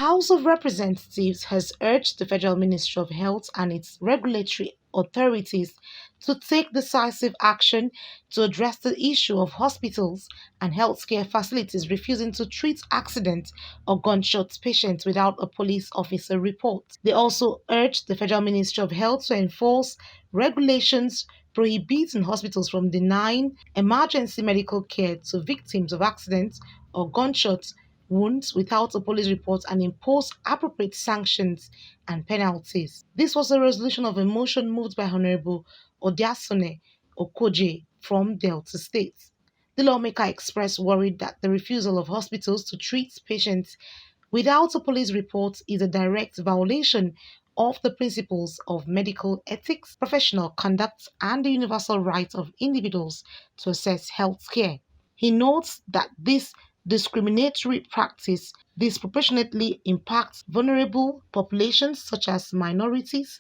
House of Representatives has urged the Federal Ministry of Health and its regulatory authorities to take decisive action to address the issue of hospitals and healthcare facilities refusing to treat accident or gunshot patients without a police officer report. They also urged the Federal Ministry of Health to enforce regulations prohibiting hospitals from denying emergency medical care to victims of accidents or gunshot wounds without a police report and impose appropriate sanctions and penalties. This was a resolution of a motion moved by Honorable Odiasone Okoje from Delta State. The lawmaker expressed worry that the refusal of hospitals to treat patients without a police report is a direct violation of the principles of medical ethics, professional conduct, and the universal right of individuals to access health care. He notes that this discriminatory practice disproportionately impacts vulnerable populations such as minorities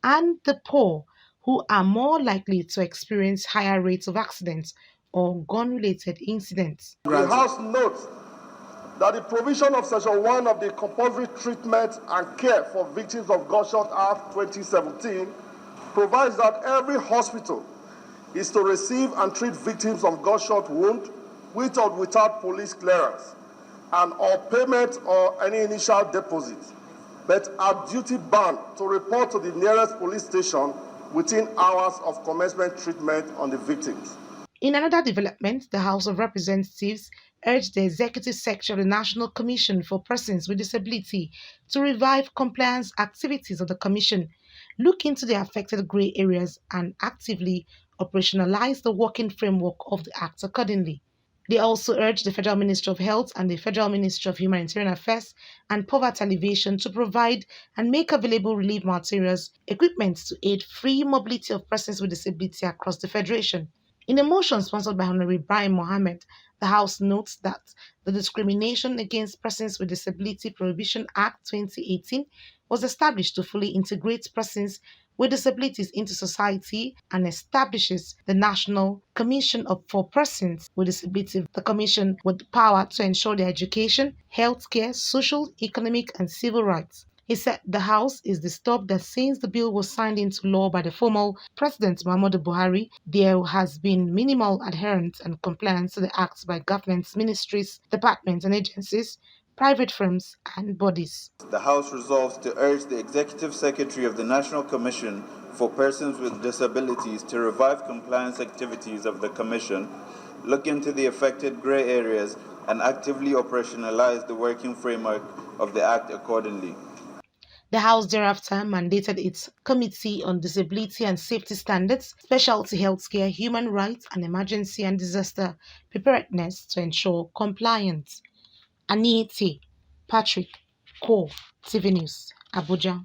and the poor, who are more likely to experience higher rates of accidents or gun-related incidents. The House notes that the provision of Section 1 of the Compulsory Treatment and Care for Victims of Gunshot Act 2017 provides that every hospital is to receive and treat victims of gunshot wound with or without police clearance and or payment or any initial deposit, but are duty bound to report to the nearest police station within hours of commencement treatment on the victims. In another development, the House of Representatives urged the Executive Secretary of the National Commission for Persons with Disability to revive compliance activities of the Commission, look into the affected grey areas, and actively operationalize the working framework of the Act accordingly. They also urged the Federal Ministry of Health and the Federal Ministry of Humanitarian Affairs and Poverty Alleviation to provide and make available relief materials, equipment to aid free mobility of persons with disability across the Federation. In a motion sponsored by Honorable Ibrahim Mohammed, the House notes that the Discrimination Against Persons with Disability Prohibition Act 2018 was established to fully integrate persons with disabilities into society and establishes the National Commission for Persons with Disability, the commission with the power to ensure their education, healthcare, social, economic, and civil rights. He said the House is disturbed that since the bill was signed into law by the former President Muhammadu Buhari, there has been minimal adherence and compliance to the acts by governments, ministries, departments, and agencies, private firms, and bodies. The House resolves to urge the Executive Secretary of the National Commission for Persons with Disabilities to revive compliance activities of the Commission, look into the affected grey areas, and actively operationalize the working framework of the Act accordingly. The House thereafter mandated its Committee on Disability and Safety Standards, Specialty Healthcare, Human Rights, and Emergency and Disaster Preparedness to ensure compliance. Aniete Patrick, Co, TV News, Abuja.